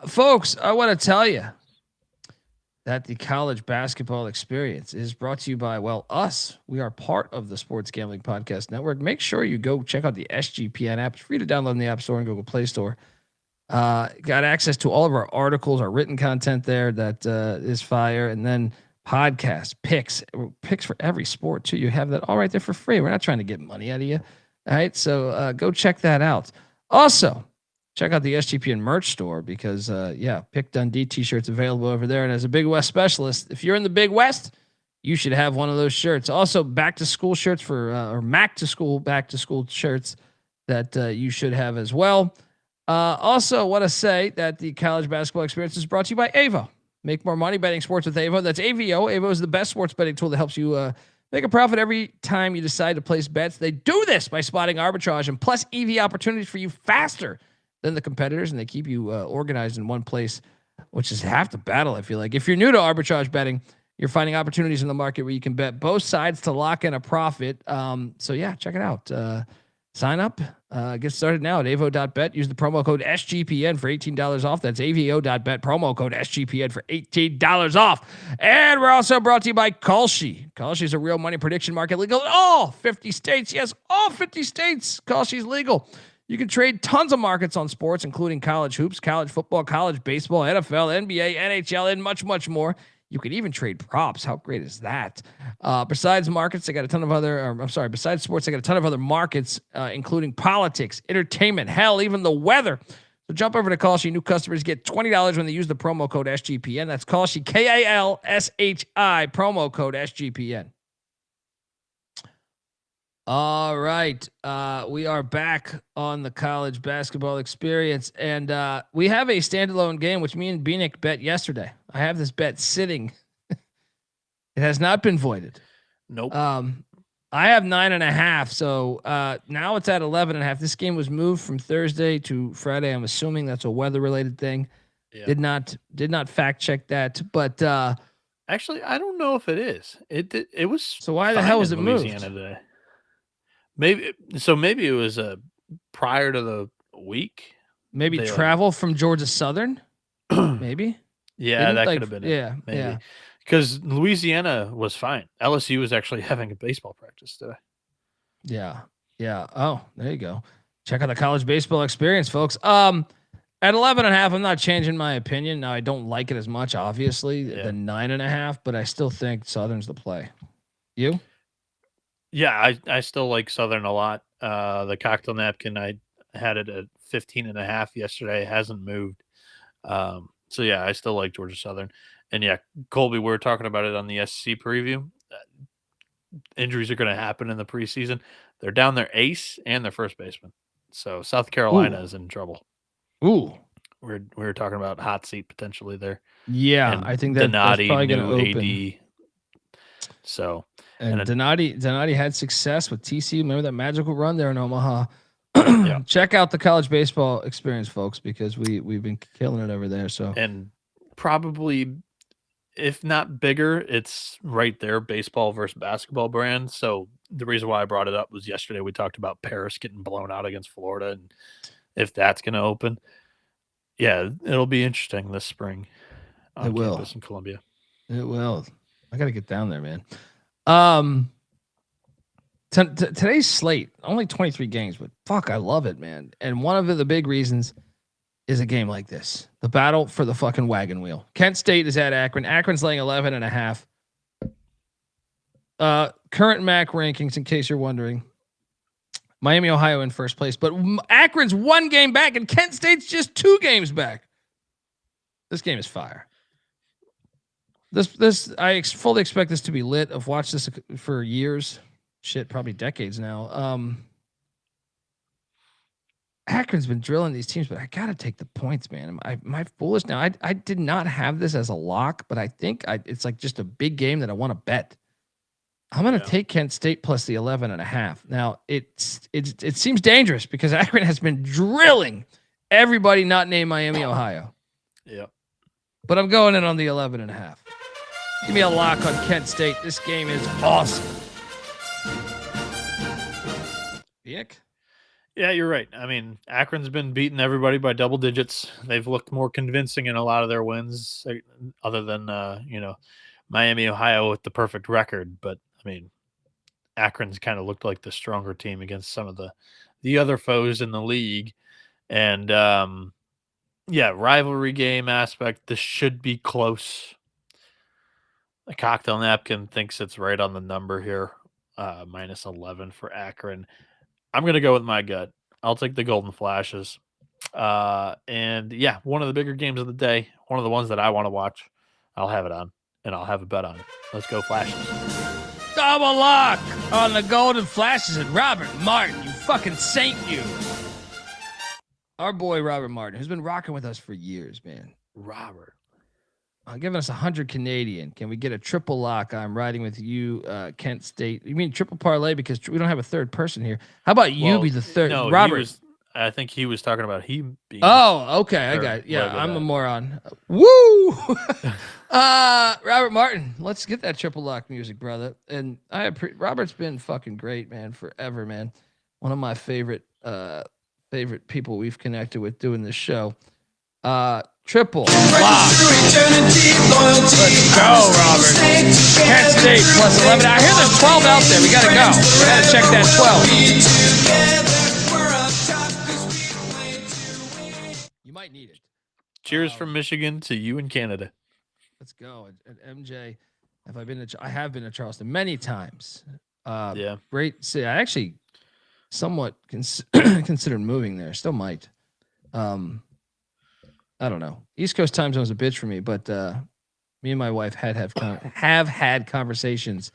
Folks, I want to tell you that the college basketball experience is brought to you by, well, us. We are part of the Sports Gambling Podcast Network. Make sure you go check out the SGPN app. It's free to download in the App Store and Google Play Store. Got access to all of our articles, our written content there that is fire, and then podcasts, picks for every sport too. You have that all right there for free. We're not trying to get money out of you. All right, so go check that out. Also, check out the SGPN merch store because, Pick Dundee t-shirts available over there. And as a Big West specialist, if you're in the Big West, you should have one of those shirts. Also, back to school shirts or back to school shirts that you should have as well. Also, want to say that the college basketball experience is brought to you by Avo. Make more money betting sports with Avo. That's AVO. Avo is the best sports betting tool that helps you make a profit every time you decide to place bets. They do this by spotting arbitrage and plus EV opportunities for you faster than the competitors, and they keep you organized in one place, which is half the battle, I feel like. If you're new to arbitrage betting, you're finding opportunities in the market where you can bet both sides to lock in a profit. Check it out. Sign up. Get started now at avo.bet. Use the promo code SGPN for $18 off. That's avo.bet, promo code SGPN for $18 off. And we're also brought to you by Kalshi. Kalshi is a real money prediction market, legal in all 50 states. Yes, all 50 states. Kalshi is legal. You can trade tons of markets on sports, including college hoops, college football, college baseball, NFL, NBA, NHL, and much, much more. You can even trade props. How great is that? Besides sports, they got a ton of other markets, including politics, entertainment, hell, even the weather. So jump over to Kalshi. New customers get $20 when they use the promo code SGPN. That's Kalshi, Kalshi, promo code SGPN. All right. We are back on the college basketball experience, and we have a standalone game, which me and Bieniek bet yesterday. I have this bet sitting. It has not been voided. Nope. I have 9.5. So now it's at 11.5. This game was moved from Thursday to Friday. I'm assuming that's a weather related thing. Yeah. Did not fact check that, but actually, I don't know if it is. It was. So why the hell was it Louisiana moved? Today? Maybe it was prior to the week. Maybe travel from Georgia Southern. Maybe. Yeah, that could have been it. Yeah, maybe. Yeah. Because Louisiana was fine. LSU was actually having a baseball practice today. Yeah. Oh, there you go. Check out the college baseball experience, folks. At 11.5, I'm not changing my opinion. Now, I don't like it as much, obviously, than 9.5, but I still think Southern's the play. You? Yeah, I still like Southern a lot. The cocktail napkin, I had it at 15.5 yesterday. It hasn't moved. So yeah, I still like Georgia Southern. And yeah, Colby, we were talking about it on the SC preview. Injuries are going to happen in the preseason. They're down their ace and their first baseman. So South Carolina is in trouble. Ooh. We were talking about hot seat potentially there. Yeah, and I think that's probably going to open. AD. So and Donati had success with TCE. Remember that magical run there in Omaha. Yeah. Check out the college baseball experience, folks, because we've been killing it over there. So and probably, if not bigger, it's right there, baseball versus basketball brand. So the reason why I brought it up was yesterday we talked about Paris getting blown out against Florida, and if that's going to open, yeah, it'll be interesting this spring on campus in Columbia. It will. I got to get down there, man. Today's slate, only 23 games, but fuck, I love it, man. And one of the big reasons is a game like this. The battle for the fucking wagon wheel. Kent State is at Akron. Akron's laying 11.5. Current MAC rankings, in case you're wondering. Miami, Ohio in first place, but Akron's 1 game back and Kent State's just 2 games back. This game is fire. I fully expect this to be lit. I've watched this for years. Shit, probably decades now. Akron's been drilling these teams, but I gotta take the points, man. Am I foolish now? I did not have this as a lock, but I think it's like just a big game that I want to bet. I'm gonna take Kent State plus the 11.5. Now it seems dangerous because Akron has been drilling everybody not named Miami, Ohio. Yeah, but I'm going in on the 11.5. Give me a lock on Kent State. This game is awesome. Bieniek? Yeah, you're right. I mean, Akron's been beating everybody by double digits. They've looked more convincing in a lot of their wins, other than Miami, Ohio with the perfect record. But I mean, Akron's kind of looked like the stronger team against some of the other foes in the league. And yeah, rivalry game aspect. This should be close. The cocktail napkin thinks it's right on the number here, -11 for Akron. I'm gonna go with my gut. I'll take the Golden Flashes. And yeah, one of the bigger games of the day, one of the ones that I want to watch. I'll have it on, and I'll have a bet on it. Let's go Flashes. Double lock on the Golden Flashes and Robert Martin. You fucking saint, you. Our boy Robert Martin, who's been rocking with us for years, man. Robert. Giving us 100 Canadian. Can we get a triple lock? I'm riding with you, Kent State. You mean triple parlay because we don't have a third person here. How about you be the third? No, Robert. I think he was talking about he being. Oh, okay. I got it. Yeah, I'm a moron. Woo! Robert Martin, let's get that triple lock music, brother. And Robert's been fucking great, man, forever, man. One of my favorite people we've connected with doing this show. Triple lock. Let's go, Robert. Kent State plus 11. I hear there's 12 out there. We gotta go. We gotta check that 12. You might need it. Cheers from Michigan to you in Canada. Let's go. And MJ, I have been to Charleston many times. Yeah. Great city. I actually somewhat considered moving there. Still might. I don't know. East Coast time zone is a bitch for me, but me and my wife have had conversations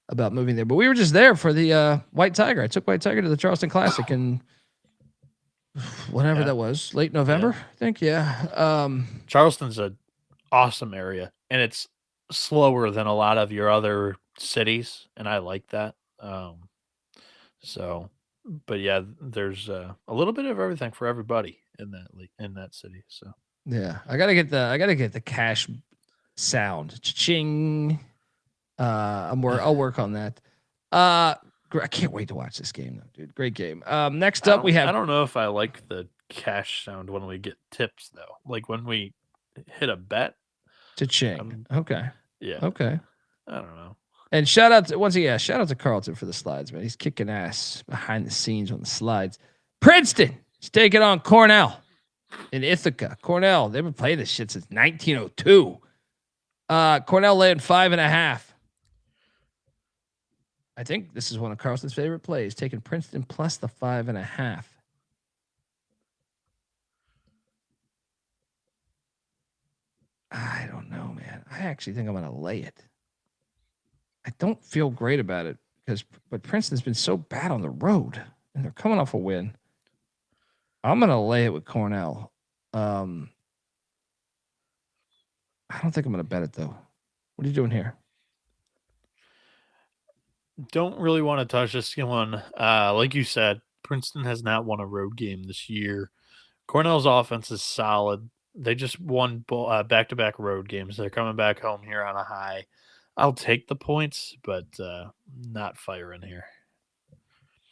about moving there. But we were just there for the White Tiger. I took White Tiger to the Charleston Classic in whatever that was, late November, I think. Yeah. Charleston's an awesome area, and it's slower than a lot of your other cities, and I like that. But yeah, there's a little bit of everything for everybody in that city. So yeah, I gotta get the cash sound. Ching. I'll work on that. I can't wait to watch this game though, dude. Great game. Next up we have. I don't know if I like the cash sound when we get tips though. Like when we hit a bet. Ching. Okay. Yeah. Okay. I don't know. And shout out to Carlton for the slides, man. He's kicking ass behind the scenes on the slides. Princeton is taking on Cornell in Ithaca. Cornell, they've been playing this shit since 1902. Cornell laying 5.5. I think this is one of Carlson's favorite plays, taking Princeton plus the 5.5. I don't know, man. I actually think I'm going to lay it. I don't feel great about it but Princeton's been so bad on the road and they're coming off a win. I'm going to lay it with Cornell. I don't think I'm going to bet it though. What are you doing here? Don't really want to touch this one. Like you said, Princeton has not won a road game this year. Cornell's offense is solid. They just won back-to-back road games. They're coming back home here on a high. I'll take the points, but not firing here.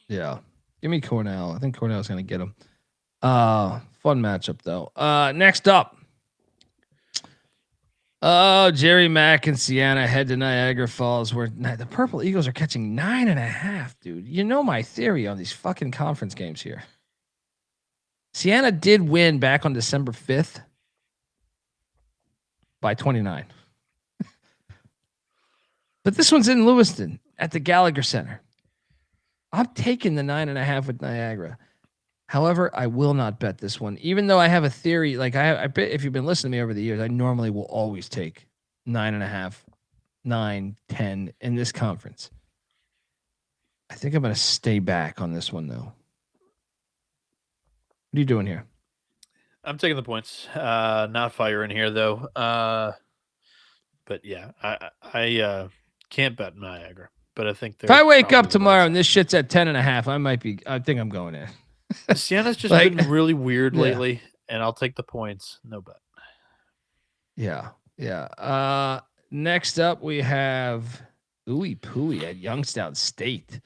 Yeah. Give me Cornell. I think Cornell's going to get them. Fun matchup, though. Next up. Oh, Jerry Mack and Siena head to Niagara Falls, where the Purple Eagles are catching 9.5, dude. You know my theory on these fucking conference games here. Siena did win back on December 5th by 29. But this one's in Lewiston at the Gallagher Center. I'm taking the 9.5 with Niagara. However, I will not bet this one, even though I have a theory. Like I bet if you've been listening to me over the years, I normally will always take 9.5, 9, 10 in this conference. I think I'm going to stay back on this one, though. What are you doing here? I'm taking the points. Not firing here, though. But yeah, I can't bet Niagara. But I think if I wake up tomorrow and this shit's at 10.5, I think I'm going in. Siena's just been really weird lately, and I'll take the points. No bet. Yeah. Next up, we have IUPUI at Youngstown State.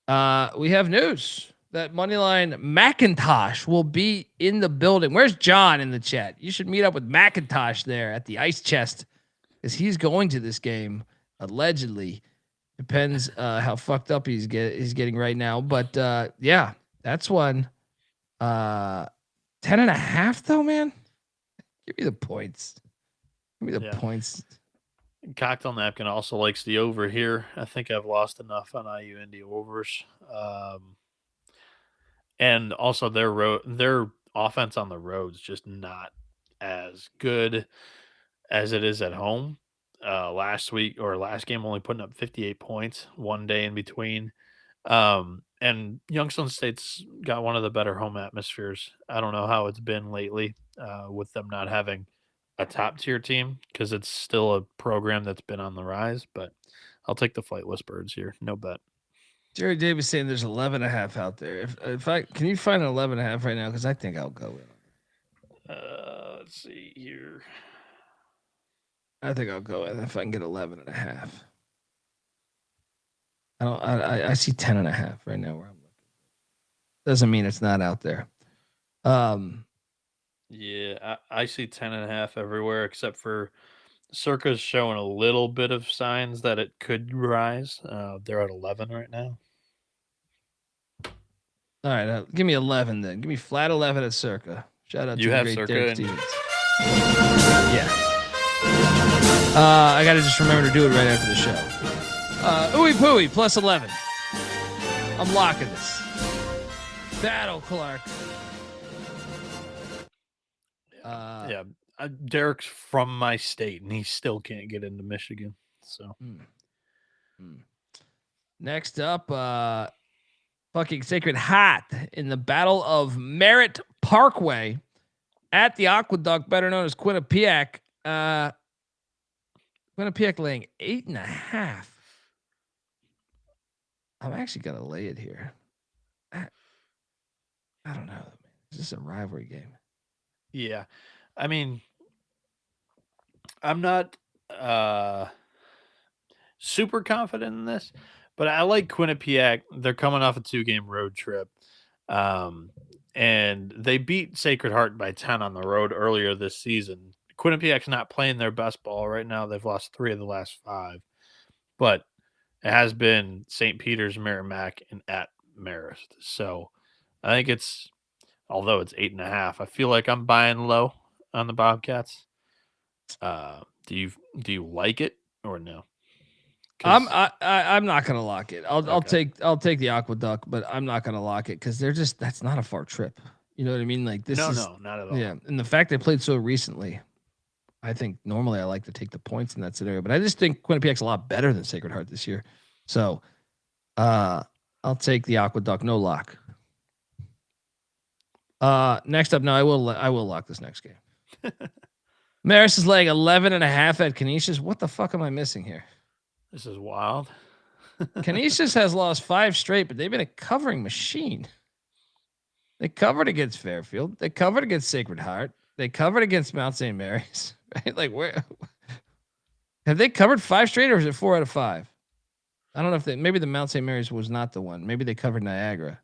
We have news. that moneyline McIntyre will be in the building. Where's John in the chat? You should meet up with McIntyre there at the ice chest because he's going to this game allegedly. Depends how fucked up he's getting right now. But yeah, that's one. 10.5 though, man. Give me the points. Give me the points. Cocktail Napkin also likes the over here. I think I've lost enough on IU Indy overs. And also their offense on the road is just not as good as it is at home. Last game only putting up 58 points, one day in between. And Youngstown State's got one of the better home atmospheres. I don't know how it's been lately with them not having a top tier team because it's still a program that's been on the rise, but I'll take the Flightless Birds here. No bet. Jerry Davis saying there's 11.5 out there. If I can you find an 11.5 right now? Because I think I'll go in. Let's see here. I think I'll go in if I can get 11.5. I see 10.5 right now where I'm looking. Doesn't mean it's not out there. Yeah, I see 10.5 everywhere except for Circa's showing a little bit of signs that it could rise. They're at 11 right now. All right, give me 11 then. Give me flat 11 at Circa. Shout out to the great Derek Stevens. Yeah. I got to just remember to do it right after the show. IUPUI plus 11. I'm locking this. Battle Clark. Derek's from my state, and he still can't get into Michigan. So, next up, fucking Sacred Heart in the Battle of Merritt Parkway at the Aqueduct, better known as Quinnipiac. Quinnipiac laying 8.5. I'm actually gonna lay it here. I don't know. Is this a rivalry game? Yeah, I mean, I'm not super confident in this, but I like Quinnipiac. They're coming off a 2-game road trip, and they beat Sacred Heart by 10 on the road earlier this season. Quinnipiac's not playing their best ball right now. They've lost 3 of the last 5, but it has been St. Peter's, Merrimack, and at Marist. So I think although it's 8.5, I feel like I'm buying low on the Bobcats. Do you like it or no? I'm not gonna lock it. I'll take the Aqueduct, but I'm not gonna lock it because that's not a far trip. You know what I mean? Like this is not at all. Yeah, and the fact they played so recently, I think normally I like to take the points in that scenario, but I just think Quinnipiac's a lot better than Sacred Heart this year. So, I'll take the Aqueduct, no lock. Next up, now I will lock this next game. Marist is laying 11.5 at Canisius. What the fuck am I missing here? This is wild. Canisius has lost 5 straight, but they've been a covering machine. They covered against Fairfield. They covered against Sacred Heart. They covered against Mount St. Mary's. Right? Like where have they covered 5 straight, or is it 4 out of 5? I don't know if maybe the Mount St. Mary's was not the one. Maybe they covered Niagara.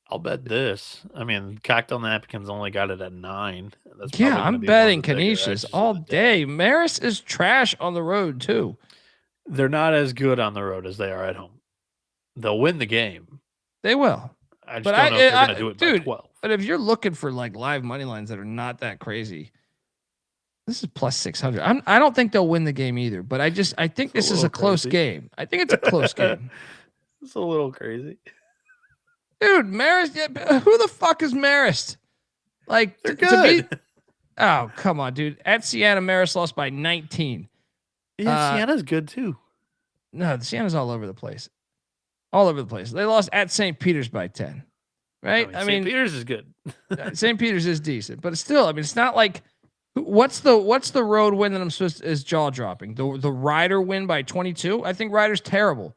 I'll bet this. I mean, Cocktail Napkins only got it at 9. I'm betting Canisius all day. Marist is trash on the road too. They're not as good on the road as they are at home. They'll win the game. They will. I just don't know if they're going to do it by 12. But if you're looking for like live money lines that are not that crazy, this is plus 600. I don't think they'll win the game either, but I think this is a close game. I think it's a close game. It's a little crazy. Dude, Marist, who the fuck is Marist? Like, they're good. Oh, come on, dude. At Siena, Marist lost by 19. Yeah, Siena's good too. No, Siena's all over the place. All over the place. They lost at St. Peter's by 10. Right? I mean St. Peter's is good. St. Peter's is decent, but still, I mean, it's not like what's the road win that I'm supposed to is jaw dropping? The Rider win by 22? I think Rider's terrible.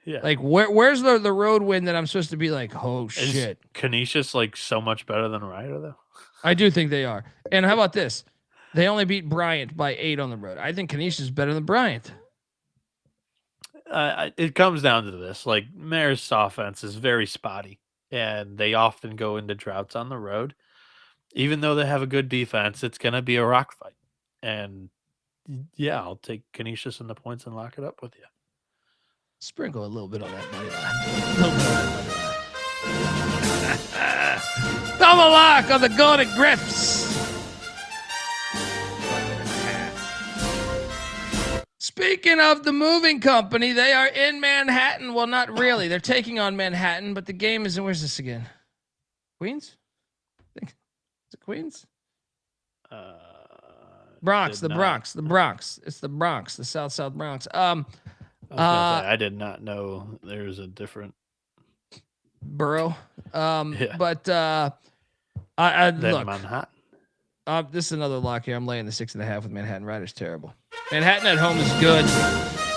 Yeah. Like where's the road win that I'm supposed to be like, oh shit. Is Canisius like so much better than Rider though? I do think they are. And how about this? They only beat Bryant by 8 on the road. I think Canisius is better than Bryant. It comes down to this. Like, Marist's offense is very spotty. and they often go into droughts on the road. Even though they have a good defense, it's going to be a rock fight. And yeah, I'll take Canisius and the points and lock it up with you. Sprinkle a little bit on that money line. A little bit on that money line. Double lock on the Golden Griffs. Speaking of the moving company, they are in Manhattan. Well, not really. They're taking on Manhattan, but the game is in, where's this again? Queens? Is it Queens? Bronx, the Bronx, the Bronx. It's the Bronx, the South Bronx. I did not know there's a different borough. Yeah. But I look. Manhattan. This is another lock here. I'm laying the 6.5 with Manhattan. Ryder's terrible. Manhattan at home is good.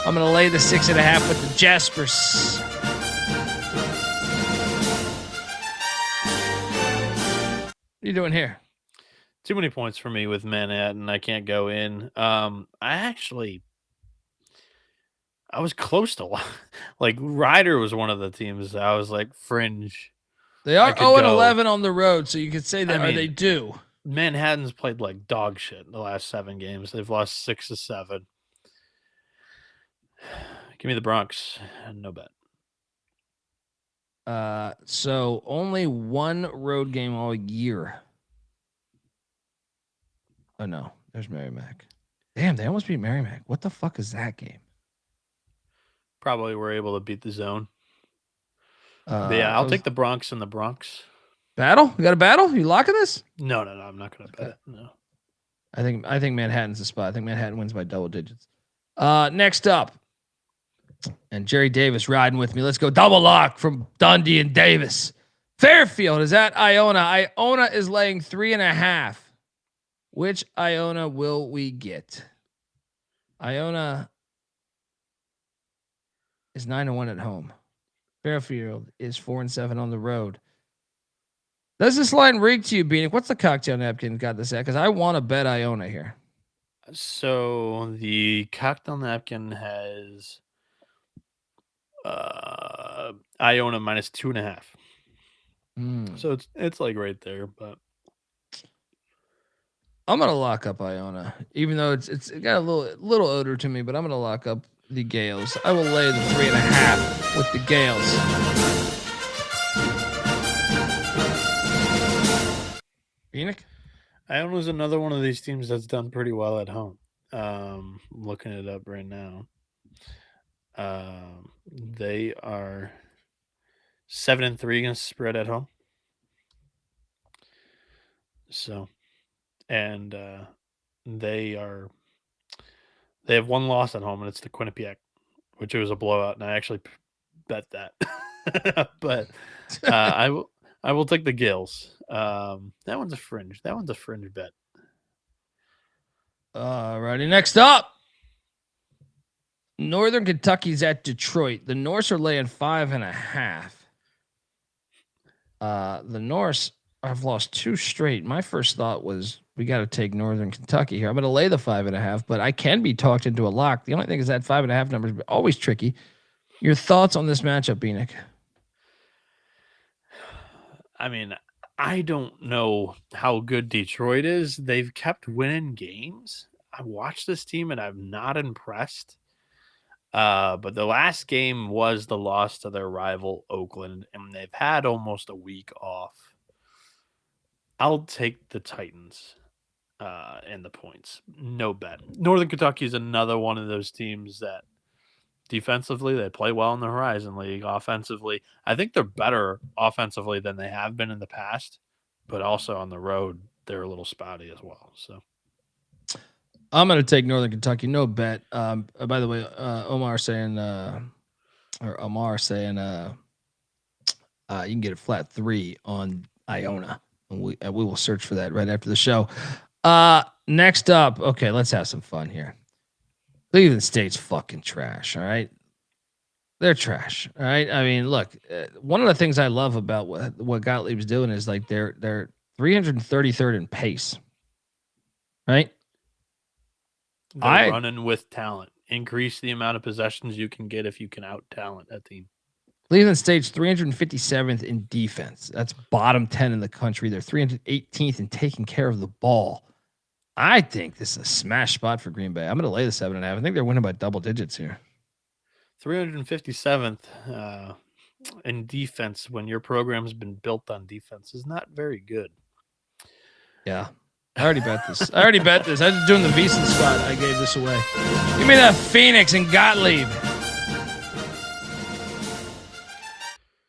I'm going to lay the 6.5 with the Jaspers. What are you doing here? Too many points for me with Manhattan. I can't go in. I was close to like Ryder was one of the teams I was like fringe. They are 0-11 on the road, so you could say that they do. Manhattan's played like dog shit the last 7 games. They've lost 6 of 7. Give me the Bronx. No bet. So only one road game all year. Oh no, there's Merrimack. Damn, they almost beat Merrimack. What the fuck is that game? Probably were able to beat the zone. Yeah, I'll take the Bronx and the Bronx. Battle? You got a battle? You locking this? No. I'm not going to bet it. No. I think Manhattan's the spot. I think Manhattan wins by double digits. Next up, and Jerry Davis riding with me. Let's go double lock from Dundee and Davis. Fairfield is at Iona. Iona is laying 3.5. Which Iona will we get? Iona is 9-1 at home. Fairfield is 4-7 on the road. Does this line rig to you, Bieniek? What's the cocktail napkin got this at? Because I want to bet Iona here. So the cocktail napkin has Iona minus 2.5. So it's like right there, but I'm gonna lock up Iona, even though it's got a little odor to me, but I'm gonna lock up the Gales. I will lay the 3.5 with the Gales. Bieniek? Iona's another one of these teams that's done pretty well at home. I'm looking it up right now. They are 7-3 against spread at home. So, and they have one loss at home, and it's the Quinnipiac, which was a blowout, and I actually bet that. But I will take the Gills. That one's a fringe. That one's a fringe bet. Alrighty, next up. Northern Kentucky's at Detroit. The Norse are laying 5.5. The Norse have lost 2 straight. My first thought was we got to take Northern Kentucky here. I'm going to lay the 5.5, but I can be talked into a lock. The only thing is that 5.5 number is always tricky. Your thoughts on this matchup, Bieniek? I mean, I don't know how good Detroit is. They've kept winning games. I watched this team and I'm not impressed. But the last game was the loss to their rival Oakland, and they've had almost a week off. I'll take the Titans and the points. No bet. Northern Kentucky is another one of those teams that defensively, they play well in the Horizon League. Offensively, I think they're better offensively than they have been in the past, but also on the road, they're a little spotty as well. So I'm going to take Northern Kentucky. No bet. By the way, Amar saying you can get a flat 3 on Iona. And we will search for that right after the show. Next up, okay, let's have some fun here. Cleveland State's fucking trash. All right, they're trash. All right. I mean, look, one of the things I love about what Gottlieb's doing is like they're 333rd in pace. Right. They're running with talent. Increase the amount of possessions you can get if you can out talent a team. Cleveland State's 357th in defense. That's bottom 10 in the country. They're 318th in taking care of the ball. I think this is a smash spot for Green Bay. I'm going to lay the 7.5. I think they're winning by double digits here. 357th in defense when your program's been built on defense is not very good. Yeah. I already bet this. I was doing the Beeson spot. I gave this away. Give me that Phoenix and Gottlieb.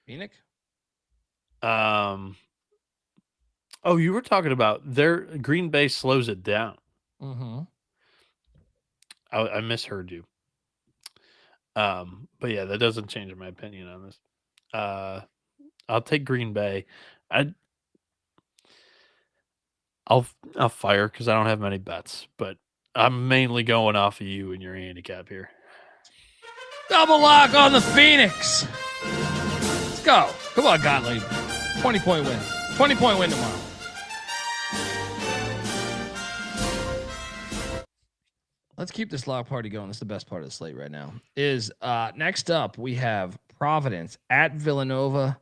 Phoenix? Oh, you were talking about their Green Bay slows it down. Mm-hmm. I misheard you. But yeah, that doesn't change my opinion on this. I'll take Green Bay. I'll fire because I don't have many bets, but I'm mainly going off of you and your handicap here. Double lock on the Phoenix. Let's go. Come on, Gottlieb. 20-point win. 20-point win tomorrow. Let's keep this lock party going. This is the best part of the slate right now. Next up, we have Providence at Villanova.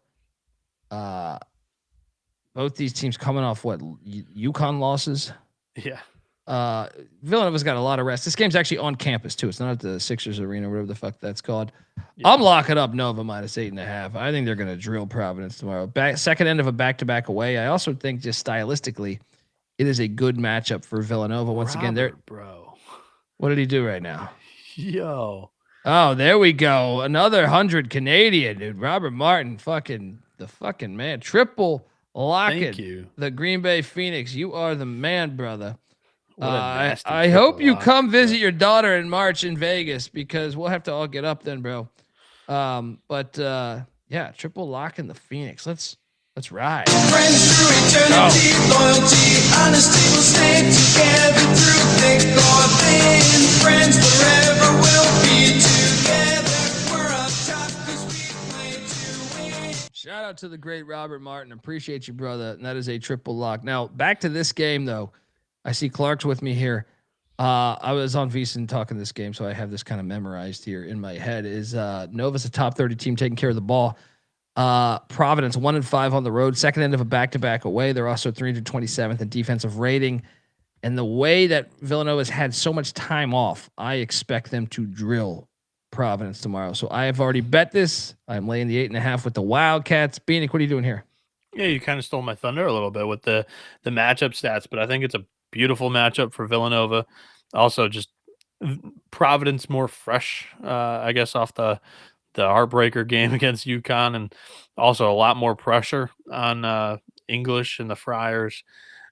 Both these teams coming off what? UConn losses? Yeah. Villanova's got a lot of rest. This game's actually on campus, too. It's not at the Sixers Arena, whatever the fuck that's called. Yeah. I'm locking up Nova minus 8.5. I think they're going to drill Providence tomorrow. Second end of a back-to-back away. I also think just stylistically, it is a good matchup for Villanova. Once again, bro. What did he do right now? Yo. Oh, there we go. Another 100 Canadian, dude. Robert Martin, the fucking man. Triple locking. Thank you. The Green Bay Phoenix. You are the man, brother. I hope you come visit your daughter in March in Vegas because we'll have to all get up then, bro. Yeah, triple lock in the Phoenix. Let's ride. Friends through eternity, loyalty, honesty will stay together through thick or thin. Friends forever will be together. We're up top 'cause we play to win. Shout out to the great Robert Martin. Appreciate you, brother. And that is a triple lock. Now back to this game though. I see Clark's with me here. I was on VSiN talking this game, so I have this kind of memorized here in my head. Nova's a top 30 team taking care of the ball. Providence 1-5 on the road, second end of a back-to-back away. They're also 327th in defensive rating. And the way that Villanova's had so much time off, I expect them to drill Providence tomorrow. So I have already bet this. I'm laying the 8.5 with the Wildcats. Bieniek, what are you doing here? Yeah, you kind of stole my thunder a little bit with the matchup stats, but I think it's a beautiful matchup for Villanova. Also, just Providence more fresh, I guess, off the heartbreaker game against UConn, and also a lot more pressure on English and the Friars.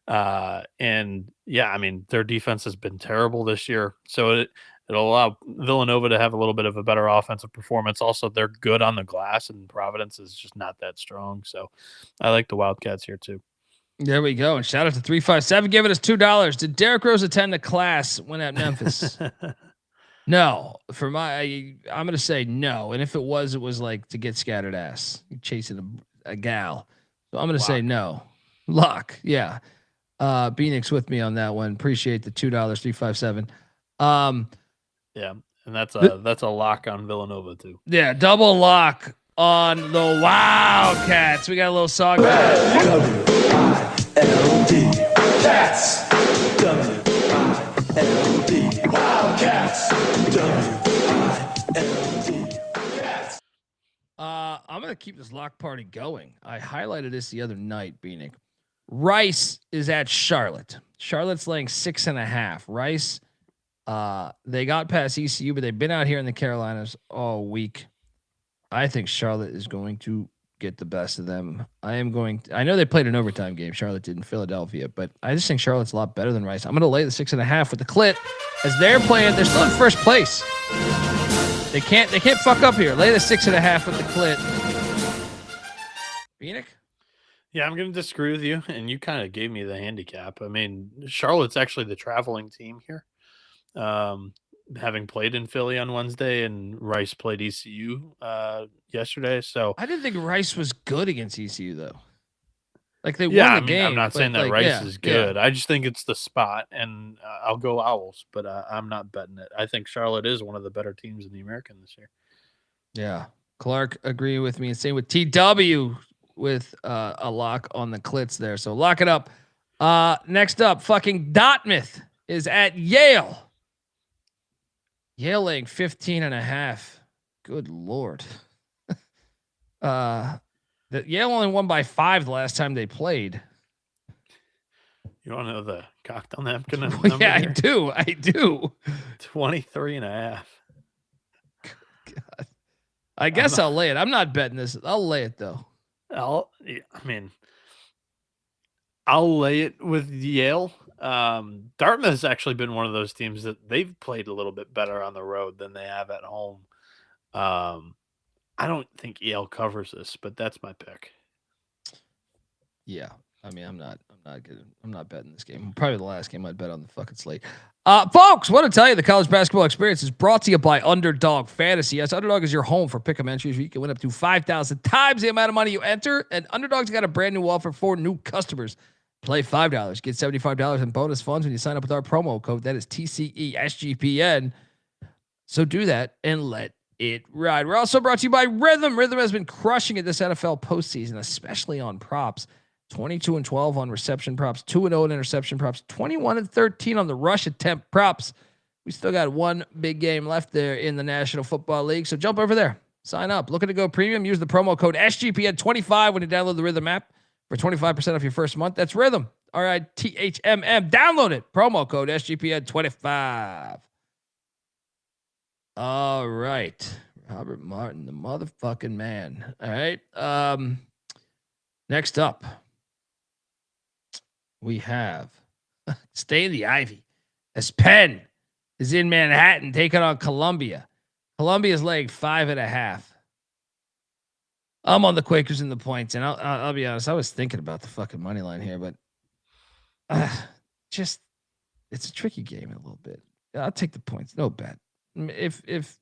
And yeah, I mean, their defense has been terrible this year, so it'll allow Villanova to have a little bit of a better offensive performance. Also, they're good on the glass, and Providence is just not that strong. So I like the Wildcats here too. There we go. And shout out to 357 giving us $2. Did Derrick Rose attend a class when at Memphis? No. I'm going to say no. And if it was like to get scattered ass, chasing a gal. So I'm going to say no. Lock. Yeah. Bieniek's with me on that one. Appreciate the $2, 357. Yeah. And that's a lock on Villanova too. Yeah. Double lock on the Wildcats. We got a little song. W-I-L-D Cats. W-I-L-D Wildcats. W-I-L-D Cats. I'm gonna keep this lock party going. I highlighted this the other night, Bieniek. Rice is at Charlotte. Charlotte's laying 6.5. Rice, they got past ECU, but they've been out here in the Carolinas all week. I think Charlotte is going to get the best of them. I know they played an overtime game. Charlotte did in Philadelphia, but I just think Charlotte's a lot better than Rice. I'm going to lay the 6.5 with the clit as they're playing. They're still in first place. They can't fuck up here. Lay the 6.5 with the clit. Bieniek? Yeah, I'm going to disagree with you, and you kind of gave me the handicap. I mean, Charlotte's actually the traveling team here. Having played in Philly on Wednesday, and Rice played ECU yesterday. So I didn't think Rice was good against ECU though. Like they won the game. I'm not saying that Rice is good. I just think it's the spot, and I'll go Owls, but I'm not betting it. I think Charlotte is one of the better teams in the American this year. Yeah, Clark agreeing with me and same with TW with a lock on the clits there. So lock it up. Next up, fucking Dartmouth is at Yale. Yale laying 15.5. Good Lord. The Yale only won by 5 the last time they played. You want to know the cocktail napkin number? Well, yeah, here? I do. 23.5. God. I guess I'll lay it. I'm not betting this. I'll lay it though. I'll lay it with Yale. Dartmouth has actually been one of those teams that they've played a little bit better on the road than they have at home. I don't think Yale covers this, but that's my pick. Yeah. I mean, I'm not betting this game. Probably the last game I'd bet on the fucking slate. Folks, want to tell you the college basketball experience is brought to you by Underdog Fantasy. Yes, Underdog is your home for pick 'em entries. You can win up to 5,000 times the amount of money you enter. And Underdog's got a brand new offer for new customers. Play $5, get $75 in bonus funds when you sign up with our promo code. That is TCE SGPN. So do that and let it ride. We're also brought to you by Rhythm. Rhythm has been crushing it this NFL postseason, especially on props. 22-12 on reception props, 2-0 in interception props, 21-13 on the rush attempt props. We still got one big game left there in the National Football League. So jump over there, sign up. Looking to go premium? Use the promo code SGPN25 when you download the Rhythm app for 25% off your first month. That's Rhythm, RITHMM. Download it. Promo code SGPN25. All right, Robert Martin, the motherfucking man. All right. Next up, we have stay in the Ivy as Penn is in Manhattan taking on Columbia. Columbia's laying 5.5. I'm on the Quakers in the points, and I'll be honest. I was thinking about the fucking money line here, but just it's a tricky game a little bit. I'll take the points, no bet. If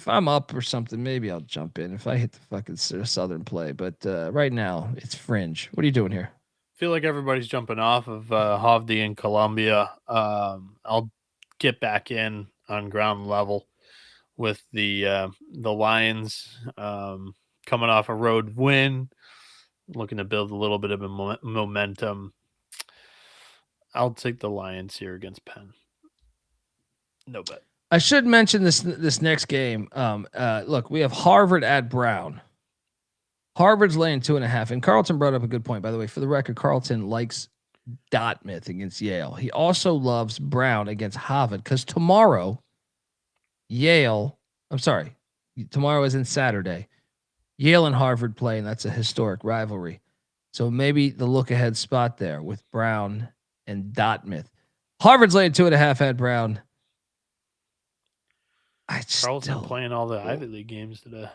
I'm up or something, maybe I'll jump in if I hit the fucking Southern play. But right now, it's fringe. What are you doing here? Feel like everybody's jumping off of Hovde and Columbia. I'll get back in on ground level with the Lions coming off a road win, looking to build a little bit of a momentum. I'll take the Lions here against Penn. No bet. I should mention this next game. Look, we have Harvard at Brown. Harvard's laying 2.5, and Carlton brought up a good point, by the way. For the record, Carlton likes Dartmouth against Yale. He also loves Brown against Harvard because tomorrow is in Saturday. Yale and Harvard play, and that's a historic rivalry. So maybe the look-ahead spot there with Brown and Dartmouth. Harvard's laying 2.5 at Brown. Carlton playing all the Ivy League games today.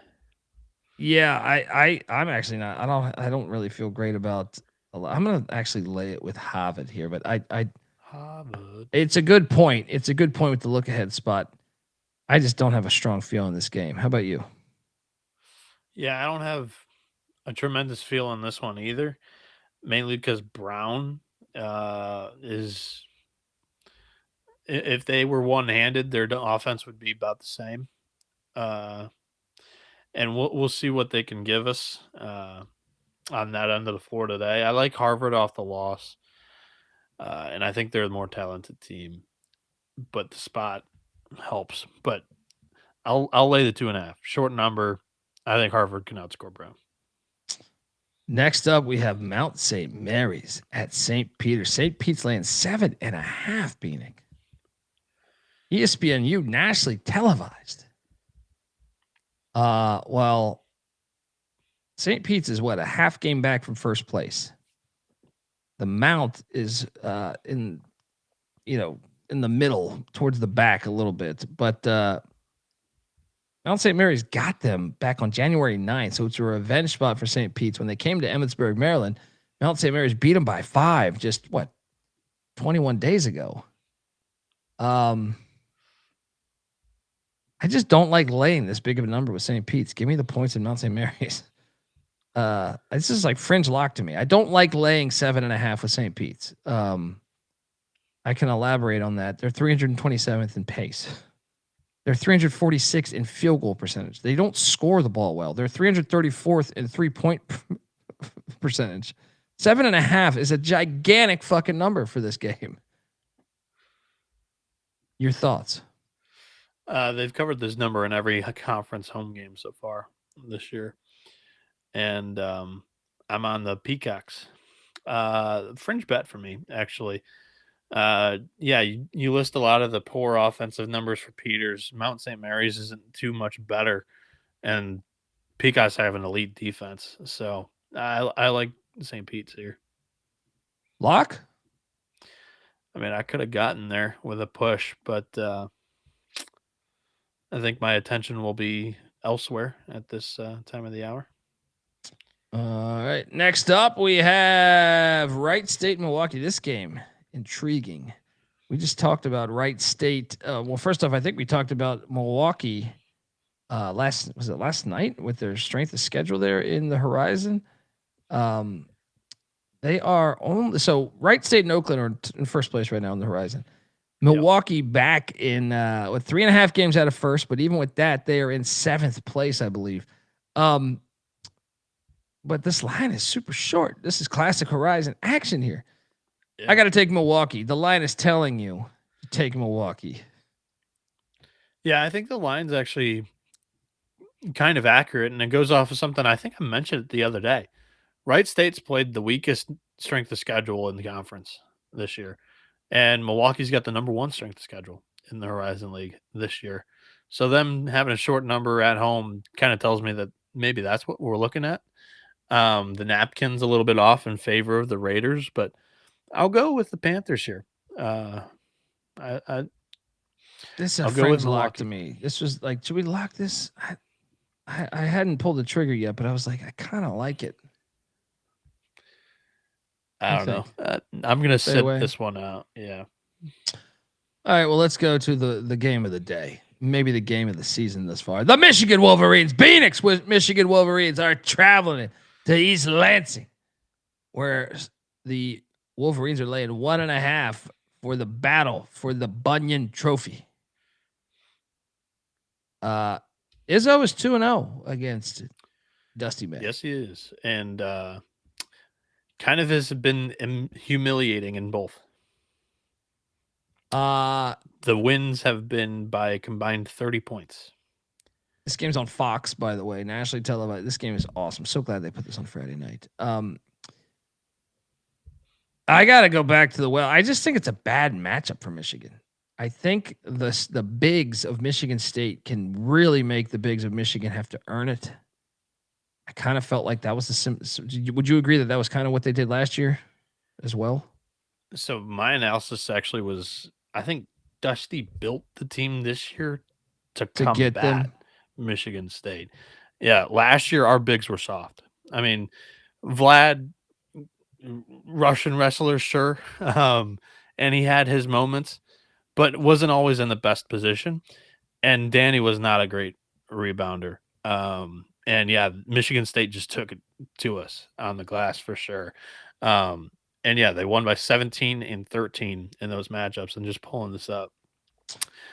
Yeah, I'm actually not. I don't really feel great about. I'm gonna actually lay it with Harvard here, but Harvard. It's a good point. It's a good point with the look ahead spot. I just don't have a strong feel in this game. How about you? Yeah, I don't have a tremendous feel on this one either. Mainly because Brown is. If they were one-handed, their offense would be about the same. And we'll see what they can give us on that end of the floor today. I like Harvard off the loss, and I think they're the more talented team. But the spot helps. But I'll lay the 2.5. Short number. I think Harvard can outscore Brown. Next up, we have Mount St. Mary's at St. Peter's. St. Pete's laying 7.5. Bieniek. ESPNU nationally televised. Well, St. Pete's is what, a half game back from first place. The Mount is in the middle towards the back a little bit, but Mount St. Mary's got them back on January 9th, so it's a revenge spot for St. Pete's. When they came to Emmitsburg, Maryland, Mount St. Mary's beat them by 5 just 21 days ago. I just don't like laying this big of a number with St. Pete's. Give me the points in Mount St. Mary's. This is like fringe lock to me. I don't like laying 7.5 with St. Pete's. I can elaborate on that. They're 327th in pace. They're 346 in field goal percentage. They don't score the ball well. They're 334th in 3-point percentage. 7.5 is a gigantic fucking number for this game. Your thoughts? They've covered this number in every conference home game so far this year. And I'm on the Peacocks. Fringe bet for me, actually. Yeah, you list a lot of the poor offensive numbers for Peters. Mount St. Mary's isn't too much better, and Peacocks have an elite defense. So I like St. Pete's here. Lock? I mean, I could have gotten there with a push, but I think my attention will be elsewhere at this time of the hour. All right. Next up, we have Wright State, Milwaukee. This game, intriguing. We just talked about Wright State. Well, first off, I think we talked about Milwaukee last night with their strength of schedule there in the horizon. They are only so Wright State and Oakland are in first place right now in the horizon. Milwaukee back in with 3.5 games out of first, but even with that, they are in 7th place, I believe. But this line is super short. This is classic horizon action here. Yeah. I got to take Milwaukee. The line is telling you to take Milwaukee. Yeah, I think the line's actually kind of accurate, and it goes off of something I think I mentioned the other day. Wright State's played the weakest strength of schedule in the conference this year, and Milwaukee's got the number 1 strength of schedule in the Horizon League this year. So them having a short number at home kind of tells me that maybe that's what we're looking at. The napkin's a little bit off in favor of the Raiders, but I'll go with the Panthers here. This is a fringe lock to me. This was like, should we lock this? I hadn't pulled the trigger yet, but I was like, I kind of like it. I don't know. I'm gonna sit this one out. Yeah. All right. Well, let's go to the game of the day. Maybe the game of the season thus far. The Michigan Wolverines. Phoenix with Michigan Wolverines are traveling to East Lansing, where the Wolverines are laying 1.5 for the battle for the Bunyan Trophy. Izzo is 2-0 against Dusty Man. Yes, he is, and kind of has been humiliating in both. The wins have been by a combined 30 points. This game's on Fox, by the way, nationally televised. This game is awesome. So glad they put this on Friday night. I got to go back to I just think it's a bad matchup for Michigan. I think the bigs of Michigan State can really make the bigs of Michigan have to earn it. I kind of felt like that was would you agree that was kind of what they did last year as well? So my analysis actually was, I think Dusty built the team this year to get them Michigan State. Yeah, last year our bigs were soft. I mean, Vlad, Russian wrestler, sure, and he had his moments, but wasn't always in the best position. And Danny was not a great rebounder. And yeah, Michigan State just took it to us on the glass for sure. And yeah, they won by 17 and 13 in those matchups. And just pulling this up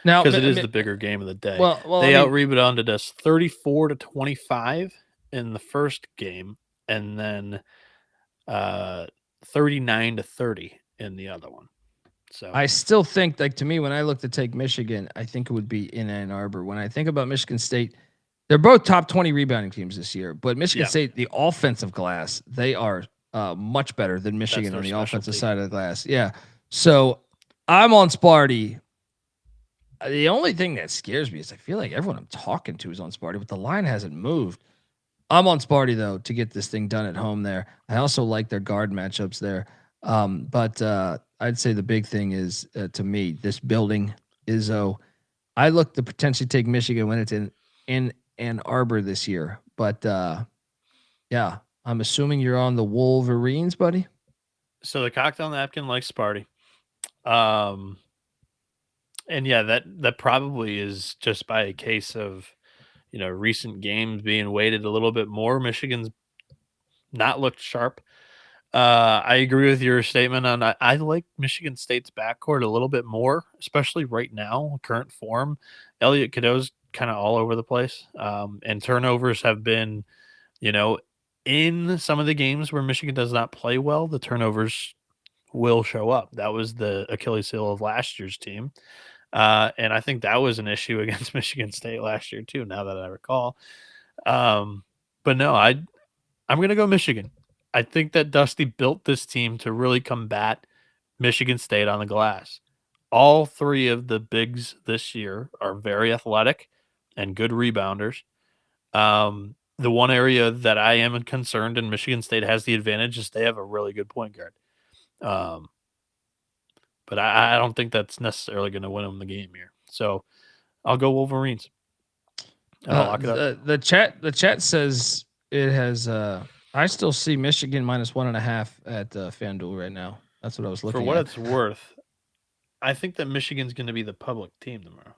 now because it is the bigger game of the day. They out-rebounded us 34-25 in the first game, and then 39-30 in the other one. So I still think, like, to me, when I look to take Michigan, I think it would be in Ann Arbor. When I think about Michigan State, they're both top 20 rebounding teams this year, but Michigan State, the offensive glass, they are much better than Michigan on the offensive side of the glass. Yeah. So I'm on Sparty. The only thing that scares me is I feel like everyone I'm talking to is on Sparty, but the line hasn't moved. I'm on Sparty, though, to get this thing done at home there. I also like their guard matchups there. But I'd say the big thing is, to me, this building, Izzo. I look to potentially take Michigan when it's in Ann Arbor this year. But, yeah, I'm assuming you're on the Wolverines, buddy. So the cocktail napkin likes Sparty. And yeah, that probably is just by a case of, recent games being weighted a little bit more. Michigan's not looked sharp. I agree with your statement on. I like Michigan State's backcourt a little bit more, especially right now, current form. Elliot Cadeau's kind of all over the place, and turnovers have been, in some of the games where Michigan does not play well, the turnovers will show up. That was the Achilles heel of last year's team, and I think that was an issue against Michigan State last year too. Now that I recall, but no, I'm going to go Michigan. I think that Dusty built this team to really combat Michigan State on the glass. All three of the bigs this year are very athletic and good rebounders. The one area that I am concerned and Michigan State has the advantage is they have a really good point guard. But I don't think that's necessarily going to win them the game here. So I'll go Wolverines. And I'll lock it up. The chat says it has. I still see Michigan -1.5 at FanDuel right now. That's what I was looking For what at. it's worth, I think that Michigan's going to be the public team tomorrow.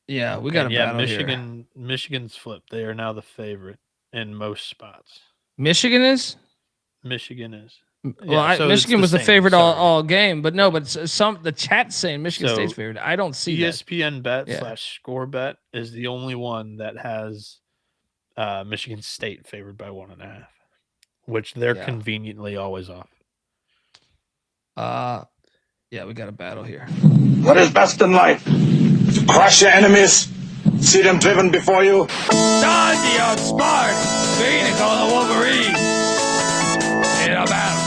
Yeah, we got a battle Michigan. Here. Michigan's flipped. They are now the favorite in most spots. Michigan is. Michigan is. Well, so Michigan was the favorite all game, but no, but the chat's saying Michigan State's favorite. I don't see ESPN bet / score bet is the only one that has Michigan State favored by 1.5, which they're conveniently always off. Yeah, we got a battle here. What is best in life? To crush your enemies, see them driven before you. Dodgy outsmart, Phoenix on the Wolverines in a battle.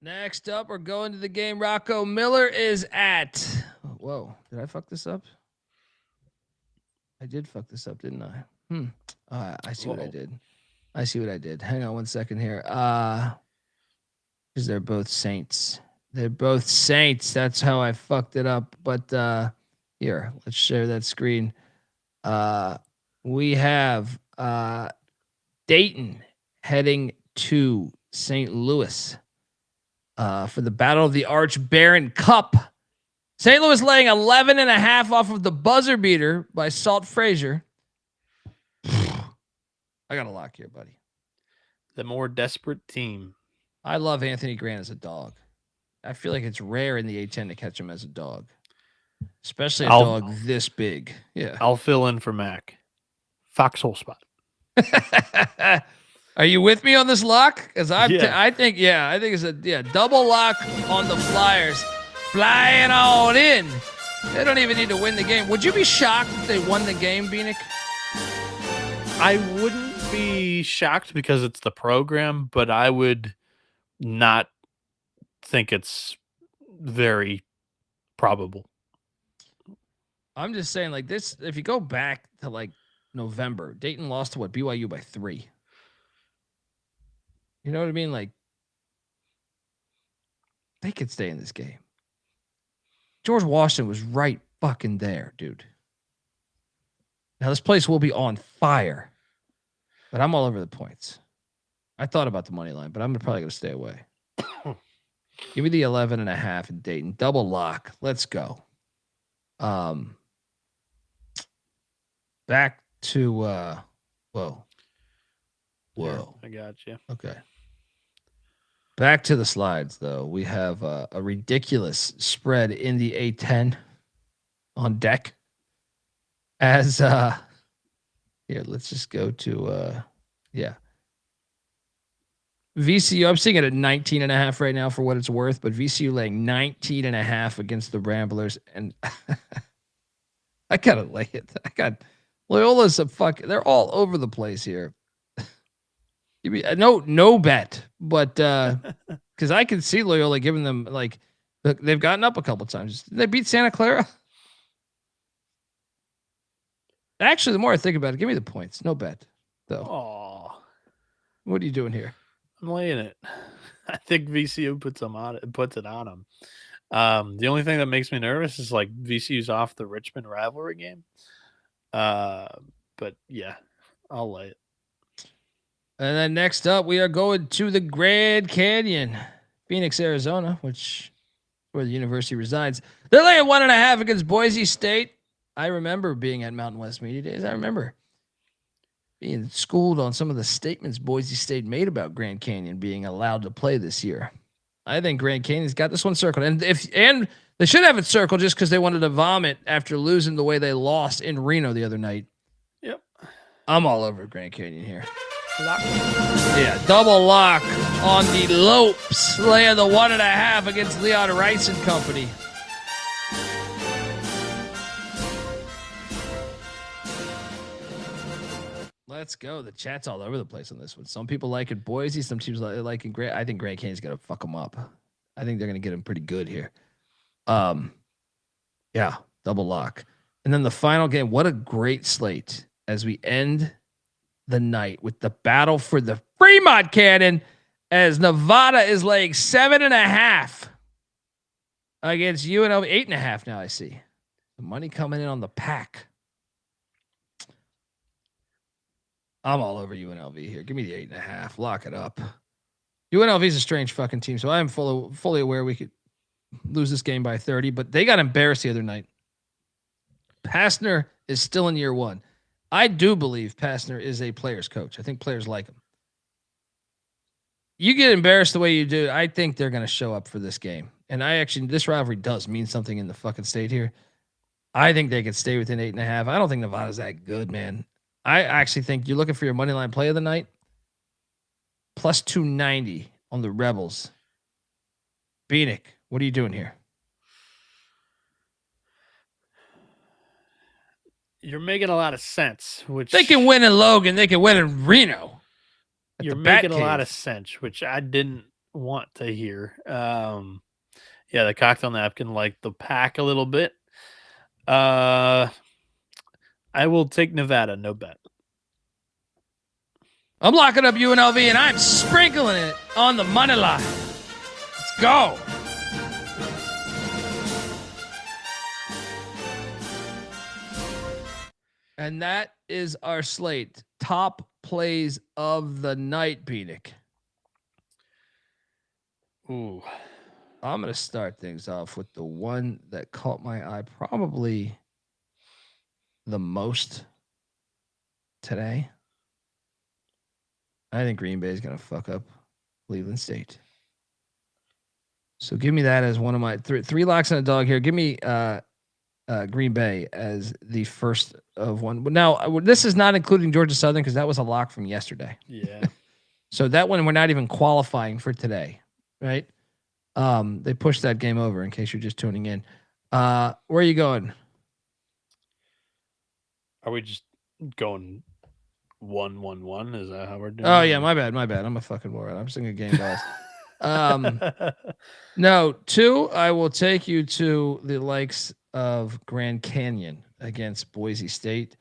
Next up, we're going to the game. Rocco Miller is at. Whoa, did I fuck this up? I did fuck this up, didn't I? I see what I did. I see what I did. Hang on 1 second here. Because they're both Saints. They're both Saints. That's how I fucked it up. But here, let's share that screen. We have Dayton heading to St. Louis for the Battle of the Arch Baron Cup. St. Louis laying 11.5 off of the buzzer beater by Salt Frazier. I got a lock here, buddy. The more desperate team. I love Anthony Grant as a dog. I feel like it's rare in the A10 to catch him as a dog, especially a dog this big. Yeah, I'll fill in for Mac. Foxhole spot. Are you with me on this lock? Because I think it's a double lock on the Flyers, flying on in. They don't even need to win the game. Would you be shocked if they won the game, Bieniek? I wouldn't be shocked because it's the program, but I would not think it's very probable. I'm just saying, like this, if you go back to like November, Dayton lost to BYU by 3. You know what I mean? Like they could stay in this game. George Washington was right fucking there, dude. Now this place will be on fire, but I'm all over the points. I thought about the money line, but I'm probably going to stay away. Give me the 11.5 in Dayton. Double lock. Let's go. Back to whoa. I got you. Okay. Back to the slides, though. We have a ridiculous spread in the A10 on deck. As here, let's just go to VCU. I'm seeing it at 19.5 right now for what it's worth, but VCU laying 19.5 against the Ramblers, and I gotta lay it. I got Loyola's a fuck. They're all over the place here. Give me no bet, but because I can see Loyola giving them like they've gotten up a couple times. Did they beat Santa Clara? Actually, the more I think about it, give me the points. No bet, though. Oh, what are you doing here? I'm laying it. I think VCU puts it on them. The only thing that makes me nervous is like VCU's off the Richmond rivalry game. But yeah, I'll lay it. And then next up, we are going to the Grand Canyon, Phoenix, Arizona, which is where the university resides. They're laying 1.5 against Boise State. I remember being at Mountain West Media Days. I remember being schooled on some of the statements Boise State made about Grand Canyon being allowed to play this year. I think Grand Canyon's got this one circled, and they should have it circled just because they wanted to vomit after losing the way they lost in Reno the other night. Yep. I'm all over Grand Canyon here. Lock. Yeah, double lock on the Lopes, laying the 1.5 against Leon Rice and company. Let's go. The chat's all over the place on this one. Some people like it Boise. Some teams like it Grand. I think Grand Canyon's going to fuck them up. I think they're going to get them pretty good here. Yeah, double lock. And then the final game. What a great slate as we end the night with the battle for the Fremont Cannon as Nevada is laying 7.5 against UNLV. 8.5 now I see. The money coming in on the pack. I'm all over UNLV here. Give me the 8.5. Lock it up. UNLV is a strange fucking team, so I am fully aware we could lose this game by 30, but they got embarrassed the other night. Pastner is still in year one. I do believe Pastner is a player's coach. I think players like him. You get embarrassed the way you do, I think they're going to show up for this game. And this rivalry does mean something in the fucking state here. I think they could stay within 8.5. I don't think Nevada's that good, man. I actually think you're looking for your money line play of the night. Plus 290 on the Rebels. Bieniek, what are you doing here? You're making a lot of sense. Which They can win in Logan. They can win in Reno. You're making a lot of sense, which I didn't want to hear. Yeah, the cocktail napkin like the pack a little bit. I will take Nevada, no bet. I'm locking up UNLV and I'm sprinkling it on the money line. Let's go. And that is our slate. Top plays of the night, Bieniek. Ooh. I'm going to start things off with the one that caught my eye probably the most today. I think Green Bay is going to fuck up Cleveland State. So give me that as one of my three locks and a dog here. Give me Green Bay as the first of one. But now this is not including Georgia Southern because that was a lock from yesterday. Yeah. So that one we're not even qualifying for today, right? They pushed that game over in case you're just tuning in. Where are you going? Are we just going 1-1-1? Is that how we're doing? Oh yeah, my bad. I'm a fucking moron. I'm singing game balls. No, 2, I will take you to the likes of Grand Canyon against Boise State.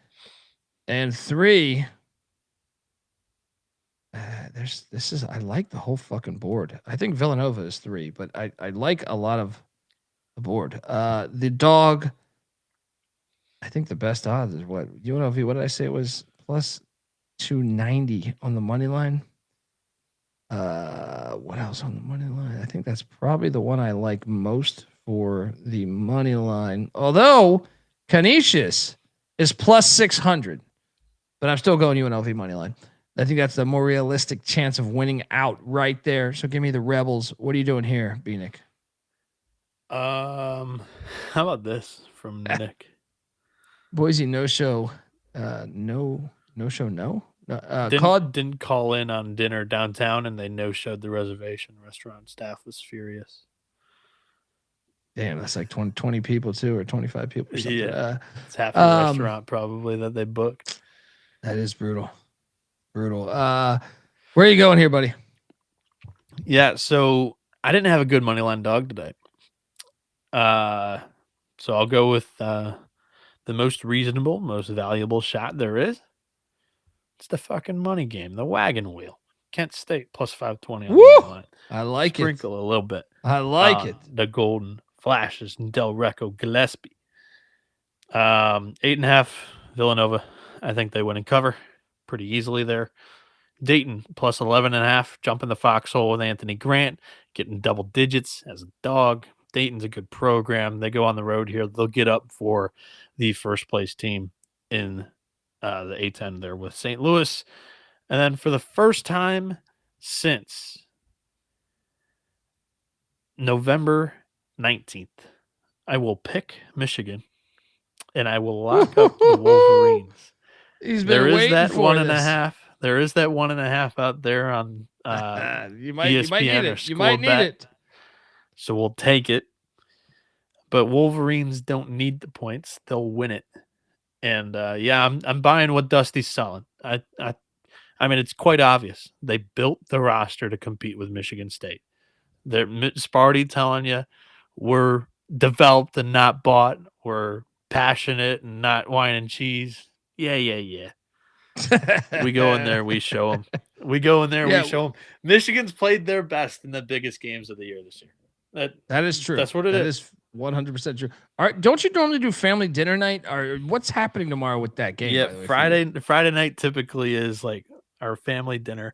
And 3, I like the whole fucking board. I think Villanova is 3, but I like a lot of the board. The dog, I think the best odds is what? UNLV, what did I say it was? Plus 290 on the money line. What else on the money line? I think that's probably the one I like most for the money line. Although Canisius is plus 600, but I'm still going UNLV money line. I think that's the more realistic chance of winning out right there. So give me the Rebels. What are you doing here, Bieniek? How about this from Nick? Boise no show. No show. No. Didn't call in on dinner downtown, and they no-showed the reservation. Restaurant staff was furious. Damn, that's like 20 people too, or 25 people. Or something. Yeah, it's half the restaurant probably that they booked. That is brutal. Where are you going here, buddy? Yeah, so I didn't have a good money line dog today. So I'll go with the most reasonable, most valuable shot there is. It's the fucking money game, the wagon wheel. Kent State plus 520 on the money line. I like Sprinkle a little bit. I like it. The Golden Flashes and Del Recco Gillespie. 8.5 Villanova. I think they win and cover pretty easily there. Dayton plus 11.5. Jump in the foxhole with Anthony Grant, getting double digits as a dog. Dayton's a good program. They go on the road here. They'll get up for the first place team in the A10 there with St. Louis. And then for the first time since November 19th, I will pick Michigan and I will lock up the Wolverines. He's been There is waiting that for 1.5. There is that 1.5 out there on you might need ESPN or it. You might need ScoreBet. it. So we'll take it. But Wolverines don't need the points; they'll win it. And I'm buying what Dusty's selling. I mean, it's quite obvious. They built the roster to compete with Michigan State. They're Sparty telling you we're developed and not bought. We're passionate and not wine and cheese. Yeah. We go in there, we show them. We show them. Michigan's played their best in the biggest games of the year this year. That is true. That's what it is. That is 100% true. All right, don't you normally do family dinner night, or what's happening tomorrow with that game? Yeah, Friday night typically is like our family dinner.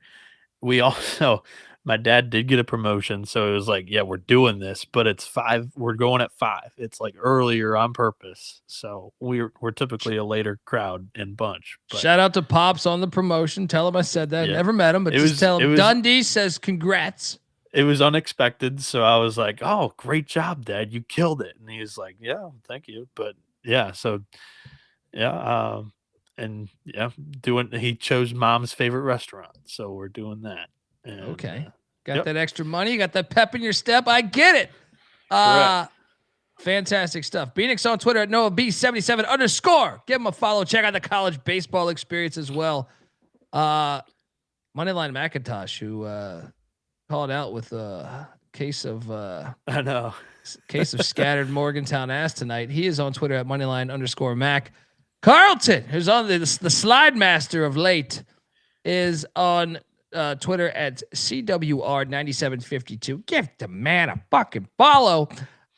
We also, my dad did get a promotion, so it was like, yeah, we're doing this, but it's 5. We're going at 5. It's like earlier on purpose, so we're typically a later crowd and bunch. But shout out to Pops on the promotion. Tell him I said that. Yeah. Never met him, but just tell him Dundee says congrats. It was unexpected, so I was like, "Oh, great job, Dad! You killed it." And he was like, "Yeah, thank you." But yeah, so yeah, and yeah, he chose Mom's favorite restaurant, so we're doing that. And, okay, got that extra money, you got that pep in your step. I get it. Fantastic stuff. Bieniek's on Twitter at NoahB77_. Give him a follow. Check out the college baseball experience as well. Moneyline McIntyre, who called out with a case of scattered Morgantown ass tonight. He is on Twitter at Moneyline_Mac. Carlton, who's on the slide master of late, is on Twitter at CWR9752. Give the man a fucking follow.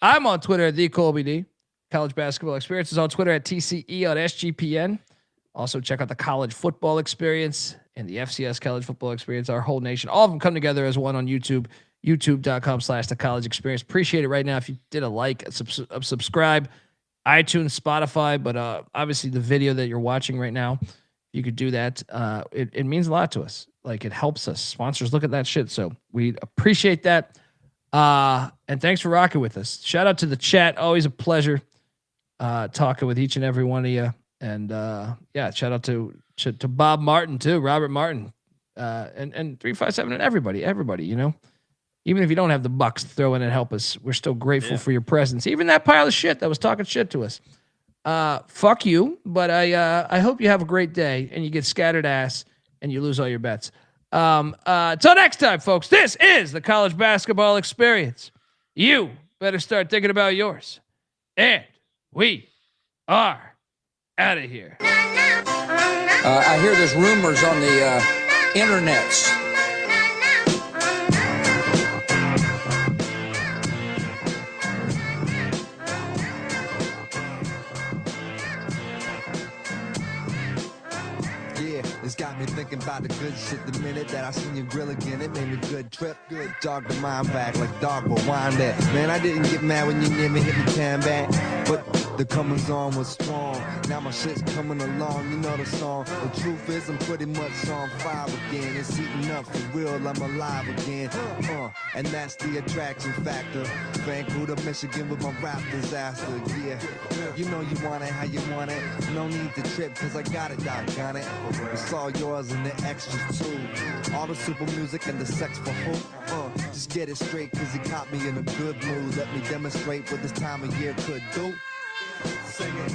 I'm on Twitter at the Colby D. College basketball experience is on Twitter at TCE on SGPN. Also check out the college football experience and the FCS college football experience, our whole nation. All of them come together as one on YouTube, youtube.com/the college experience. Appreciate it right now. If you did a subscribe, iTunes, Spotify, but obviously the video that you're watching right now, you could do that. It means a lot to us. Like, it helps us. Sponsors look at that shit. So we appreciate that. And thanks for rocking with us. Shout out to the chat. Always a pleasure talking with each and every one of you. And shout out to Bob Martin too, Robert Martin, and 357 and everybody, you know, even if you don't have the bucks to throw in and help us, we're still grateful for your presence. Even that pile of shit that was talking shit to us. Fuck you. But I hope you have a great day and you get scattered ass and you lose all your bets. Till next time, folks, this is the college basketball experience. You better start thinking about yours. And we are out of here. I hear there's rumors on the internets. It's got me thinking about the good shit the minute that I seen your grill again. It made me good trip, good dog the mind back like dog will wind that. Man, I didn't get mad when you near me hit me tan back, but the comings on was strong. Now my shit's coming along, you know the song. The truth is I'm pretty much on fire again. It's heating up for real, I'm alive again. And that's the attraction factor. Vancouver, Michigan with my rap disaster, yeah. You know you want it how you want it. No need to trip cause I got it, doggone it. It's all yours and the extras too. All the super music and the sex for who? Just get it straight cause you caught me in a good mood. Let me demonstrate what this time of year could do. Sing it.